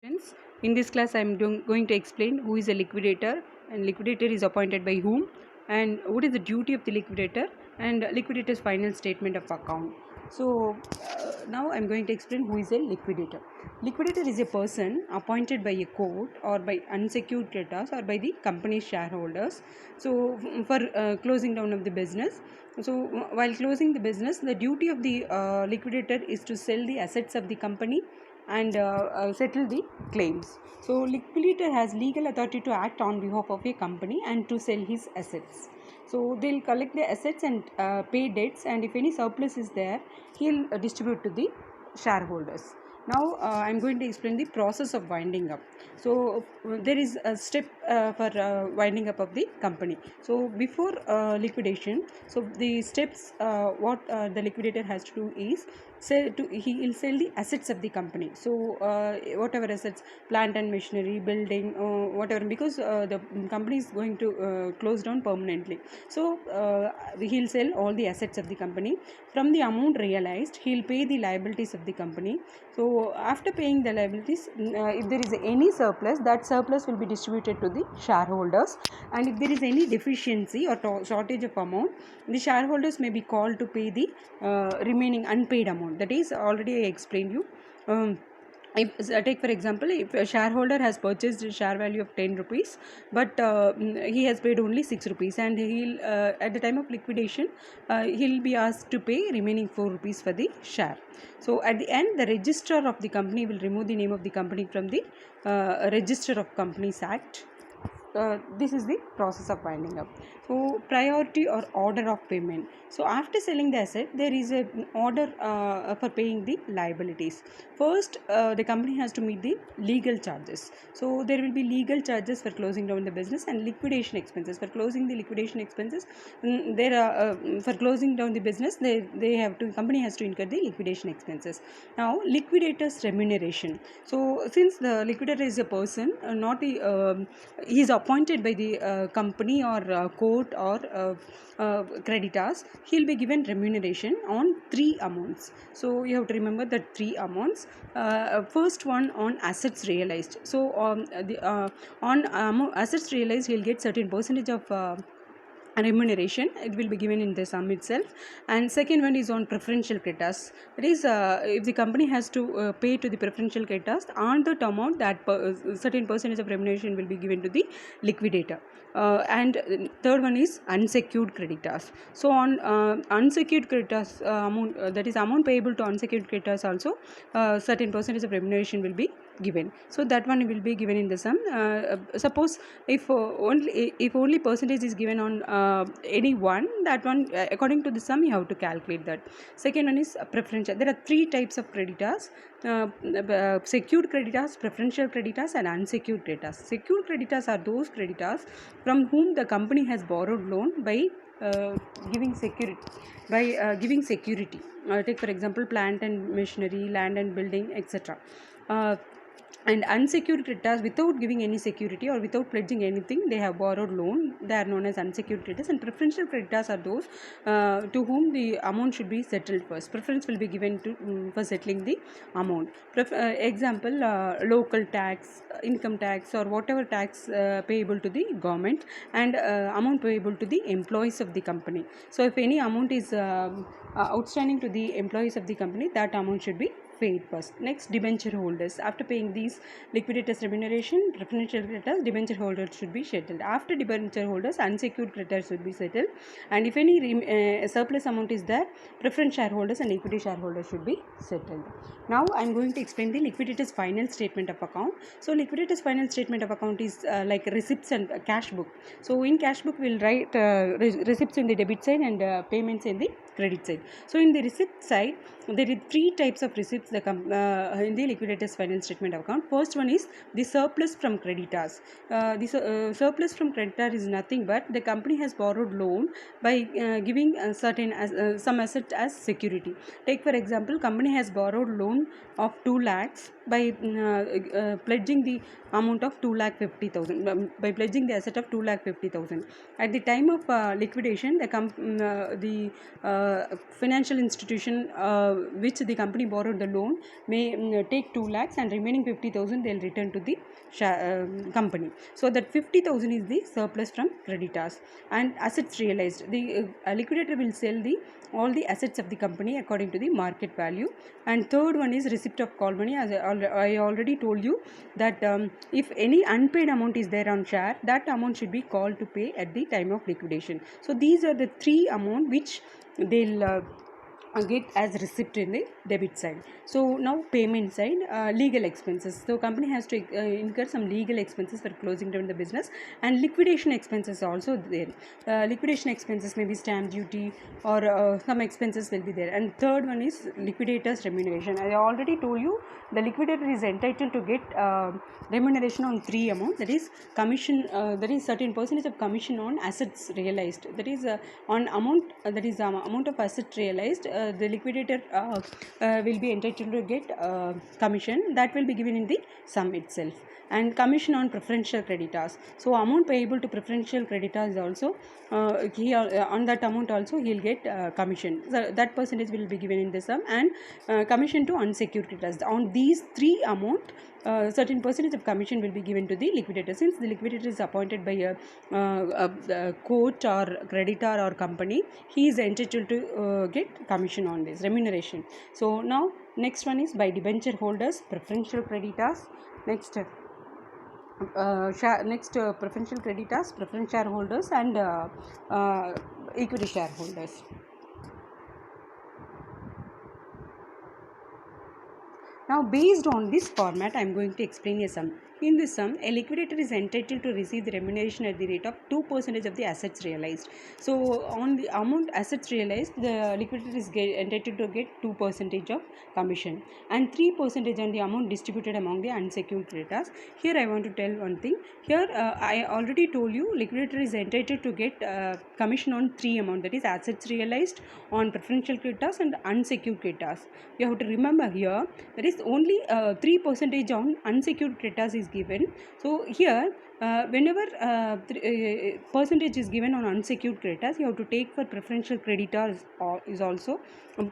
Friends, in this class I am going to explain who is a liquidator and liquidator is appointed by whom and what is the duty of the liquidator and liquidator's final statement of account. So now I am going to explain who is a liquidator. Liquidator is a person appointed by a court or by unsecured creditors or by the company's shareholders. So for closing down of the business. So while closing the business, the duty of the liquidator is to sell the assets of the company and settle the claims. So, liquidator has legal authority to act on behalf of a company and to sell his assets. So, they'll collect the assets and pay debts, and if any surplus is there, he'll distribute to the shareholders. Now, I'm going to explain the process of winding up. So, there is a step for winding up of the company. So, before liquidation, so the steps what the liquidator has to do is he will sell the assets of the company. So whatever assets, plant and machinery, building, whatever, because the company is going to close down permanently. So he'll sell all the assets of the company. From the amount realized, he'll pay the liabilities of the company. So after paying the liabilities, if there is any surplus, that surplus will be distributed to the shareholders, and if there is any deficiency or shortage of amount, the shareholders may be called to pay the remaining unpaid amount. That is already I explained you. If take for example, if a shareholder has purchased a share value of 10 rupees, but he has paid only 6 rupees, and he'll at the time of liquidation he'll be asked to pay remaining 4 rupees for the share. So at the end, the registrar of the company will remove the name of the company from the Register of Companies Act. This is the process of winding up. So priority or order of payment. So after selling the asset, there is an order for paying the liabilities. First, the company has to meet the legal charges. So there will be legal charges for closing down the business and liquidation expenses. For closing the liquidation expenses, there are for closing down the business, they have to, company has to incur the liquidation expenses. Now liquidator's remuneration. So since the liquidator is a person, not the he is appointed by the company or court or creditors, he'll be given remuneration on three amounts. So you have to remember that three amounts. First one on assets realized. So on assets realized, he'll get certain percentage of remuneration. It will be given in the sum itself. And second one is on preferential creditors. That is, if the company has to pay to the preferential creditors on that amount, that certain percentage of remuneration will be given to the liquidator. And third one is unsecured creditors. So on unsecured creditors amount, that is amount payable to unsecured creditors, also certain percentage of remuneration will be given. So that one will be given in the sum. Suppose if only percentage is given on any one, that one according to the sum you have to calculate that. Second one is preferential. There are three types of creditors: secured creditors, preferential creditors, and unsecured creditors. Secured creditors are those creditors from whom the company has borrowed loan by uh, giving security take for example, plant and machinery, land and building, etc. And unsecured creditors, without giving any security or without pledging anything, they have borrowed loan. They are known as unsecured creditors. And preferential creditors are those to whom the amount should be settled first. Preference will be given to for settling the amount. Example, local tax, income tax, or whatever tax payable to the government, and amount payable to the employees of the company. So if any amount is outstanding to the employees of the company, that amount should be paid first. Next, debenture holders. After paying these liquidators remuneration, preferential creditors, debenture holders should be settled. After debenture holders, unsecured creditors should be settled. And if any surplus amount is there, preference shareholders and equity shareholders should be settled. Now I am going to explain the liquidator's final statement of account. So liquidator's final statement of account is like receipts and cash book. So in cash book, we'll write receipts in the debit side and payments in the credit side. So in the receipt side, there are three types of receipts in the liquidator's final statement of account. First one is the surplus from creditors. The surplus from creditor is nothing but the company has borrowed loan by giving some asset as security. Take for example, company has borrowed loan of 2 lakhs by pledging the amount of 2,50,000, by pledging the asset of 2,50,000. At the time of liquidation, the financial institution which the company borrowed the loan may take 2 lakhs, and remaining 50,000 they'll return to the company. So that 50,000 is the surplus from creditors. And assets realized, the liquidator will sell all the assets of the company according to the market value. And third one is receipt of call money. As I already told you that if any unpaid amount is there on share, that amount should be called to pay at the time of liquidation. So these are the three amount which they'll get as receipt in the debit side. So now payment side, legal expenses. So company has to incur some legal expenses for closing down the business, and liquidation expenses also there. Liquidation expenses may be stamp duty, or some expenses will be there. And third one is liquidator's remuneration. I already told you the liquidator is entitled to get remuneration on three amounts, that is commission, that is certain percentage of commission on assets realized, that is on amount, that is amount of asset realized, the liquidator will be entitled to get commission that will be given in the sum itself. And commission on preferential creditors, so amount payable to preferential creditors also, on that amount also he will get commission, so that percentage will be given in the sum. And commission to unsecured creditors, on these three amount certain percentage of commission will be given to the liquidator. Since the liquidator is appointed by a court or creditor or company, he is entitled to get commission on this remuneration. So now next one is by debenture holders, preferential creditors. Next preferential creditors, preference shareholders, and equity shareholders. Now based on this format, I am going to explain a sum. In this sum, a liquidator is entitled to receive the remuneration at the rate of 2% of the assets realized. So on the amount assets realized, the liquidator is entitled to get 2% of commission, and 3% on the amount distributed among the unsecured creditors. Here I want to tell one thing. Here I already told you liquidator is entitled to get commission on three amount, that is assets realized, on preferential creditors, and unsecured creditors. You have to remember here that is only 3% on unsecured creditors is given. So here whenever percentage is given on unsecured creditors, you have to take for preferential creditors is also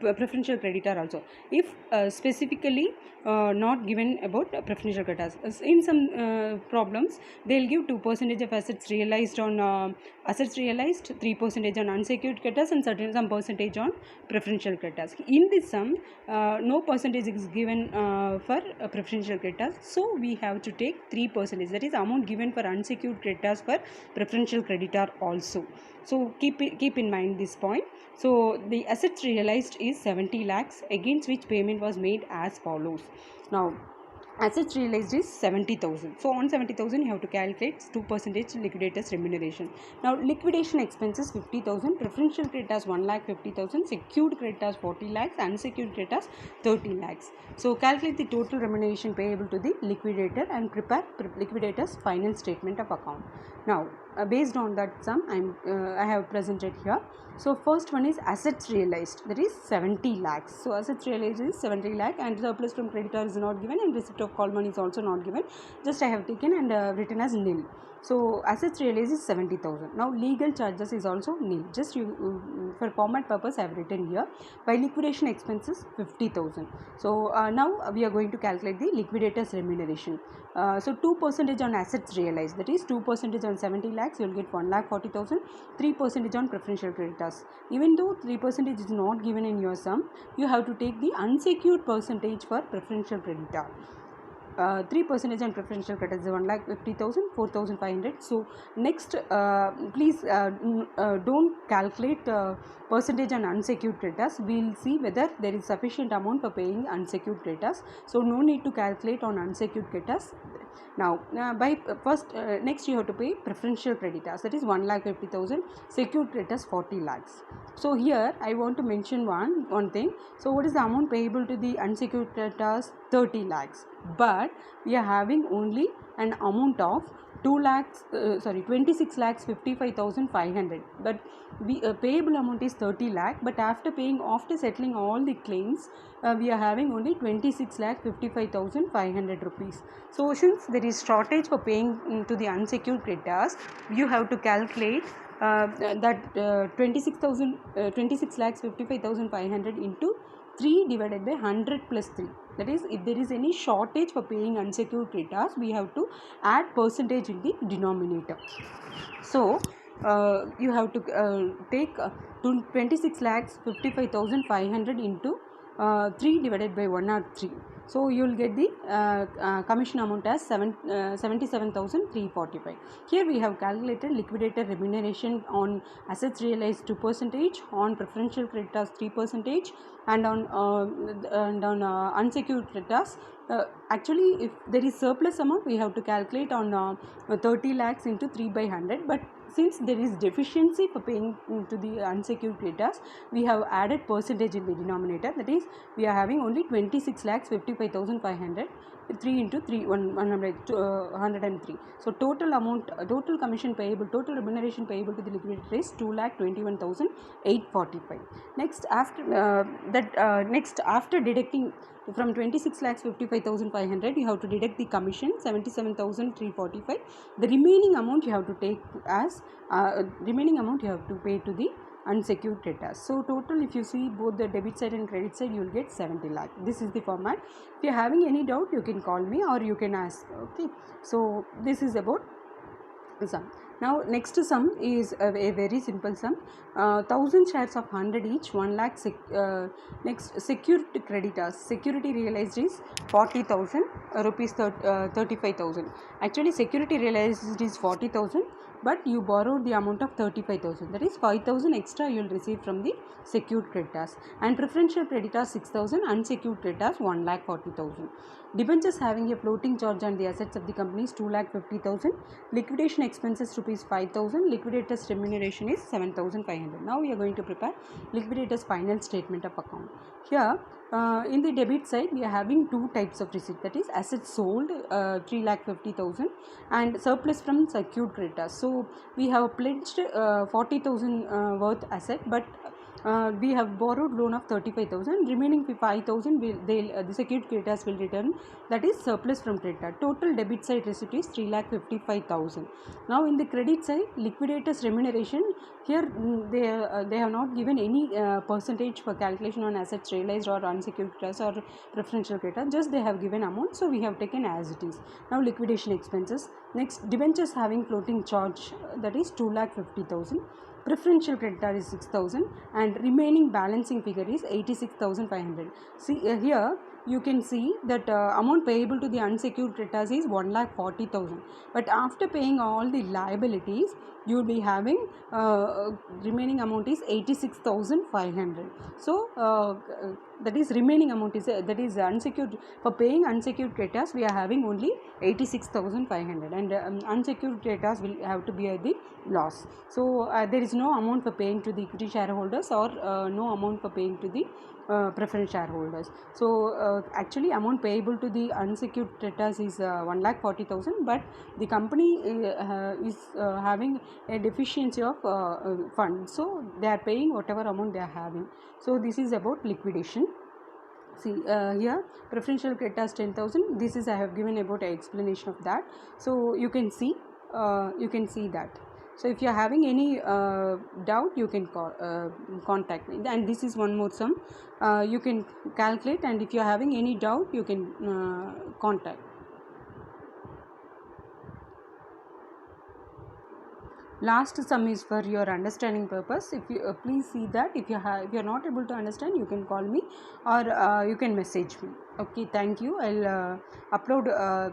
preferential creditor also. If specifically not given about preferential creditors, in some problems they will give 2% of assets realized on assets realized, 3% on unsecured creditors, and some percentage on preferential creditors. In this sum no percentage is given for preferential creditors, so we have to take 3%, that is amount given for unsecured creditors for preferential creditor also. So keep in mind this point. So the assets realized is 70 lakhs, against which payment was made as follows. Now assets realized is 70,000. So on 70,000 you have to calculate 2% liquidators remuneration. Now liquidation expenses 50,000, preferential creditors 1,50,000, secured creditors 40 lakhs, unsecured creditors 30 lakhs. So calculate the total remuneration payable to the liquidator and prepare liquidator's final statement of account. Now based on that sum I have presented here. So first one is assets realized, that is 70 lakhs. So assets realized is 70 lakh, and surplus from creditor is not given, and receipt of call money is also not given. Just I have taken and written as nil. So assets realized is 70,000. Now legal charges is also nil. Just for format purpose I have written here. By liquidation expenses 50,000. So now we are going to calculate the liquidator's remuneration. So 2% on assets realized, that is 2% on 70 lakhs, you will get 1,40,000. 3% on preferential creditors. Even though 3% is not given in your sum, you have to take the unsecured percentage for preferential creditor. 3% on preferential creditors is 1,50,000, 4,500. So next please don't calculate percentage on unsecured creditors. We will see whether there is sufficient amount for paying unsecured creditors. So no need to calculate on unsecured creditors. Now by first next you have to pay preferential creditors, that is 1,50,000, secured creditors 40 lakhs. So here I want to mention one thing. So what is the amount payable to the unsecured creditors? 30 lakhs. but we are having only an amount of 26 lakhs 55,500, but we payable amount is 30 lakh, but after settling all the claims, we are having only 26 lakh 55,500 rupees. So since there is shortage for paying to the unsecured creditors, you have to calculate that 26 lakhs 55,500 into 3 divided by 100 plus 3. That is, if there is any shortage for paying unsecured creditors, we have to add percentage in the denominator. So you have to take 26 lakhs 55,500 into 3 divided by 103. So you will get the commission amount as 77,345. Here we have calculated liquidator remuneration on assets realized 2%, on preferential creditors 3%, and on unsecured creditors. Actually, if there is surplus amount, we have to calculate on 30 lakhs into 3 by 100, but since there is deficiency for paying to the unsecured creditors, we have added percentage in the denominator. That is, we are having only 26 lakhs 55,500, 3 into 3 103. So total amount, total commission payable, total remuneration payable to the liquidator is 2,21,845. Next, after deducting from 26 lakhs 55,500, you have to deduct the commission 77,345. The remaining amount you have to take as remaining amount you have to pay to the unsecured creditors. So total, if you see both the debit side and credit side, you will get 70 lakh. This is the format. If you are having any doubt, you can call me or you can ask. Okay, so this is about sum. Now next sum is a very simple sum. 1000 shares of 100 each, 1 lakh. Next, secured creditors, security realized is 40,000 rupees, 35,000. Actually security realized is 40,000, but you borrowed the amount of 35,000, that is 5,000 extra you will receive from the secured creditors. And preferential creditors 6,000, unsecured creditors 1,40,000. Debentures having a floating charge on the assets of the company is 2,50,000. Liquidation expenses rupees 5,000. Liquidator's remuneration is 7,500. Now we are going to prepare liquidator's final statement of account. Here in the debit side, we are having two types of receipt, that is assets sold 3,50,000 and surplus from secured creditors. So we have pledged 40,000 worth asset, but we have borrowed loan of 35,000. Remaining 5,000 the secured creditors will return, that is surplus from creditor. Total debit side receipt is 3,55,000. Now in the credit side, liquidators remuneration, here they have not given any percentage for calculation on assets realized or unsecured creditors or preferential creditor, just they have given amount, so we have taken as it is. Now liquidation expenses. Next, debentures having floating charge, that is 2,50,000. Preferential creditor is 6,000 and remaining balancing figure is 86,500. See here you can see that amount payable to the unsecured creditors is 1,40,000, but after paying all the liabilities, you will be having remaining amount is 86,500. So that is remaining amount is that is unsecured. For paying unsecured creditors, we are having only 86,500, and unsecured creditors will have to bear the loss. So there is no amount for paying to the equity shareholders or no amount for paying to the preference shareholders. So actually amount payable to the unsecured creditors is 1,40,000, but the company is having a deficiency of funds, so they are paying whatever amount they are having. So this is about liquidation. See here preferential creditors 10,000. This is I have given about an explanation of that. So you can see that. So if you are having any doubt, you can contact me. And this is one more sum. You can calculate, and if you are having any doubt, you can contact. Last sum is for your understanding purpose. If you please see that. If you are not able to understand, you can call me or you can message me. Okay, thank you. I'll upload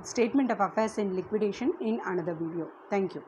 statement of affairs in liquidation in another video. Thank you.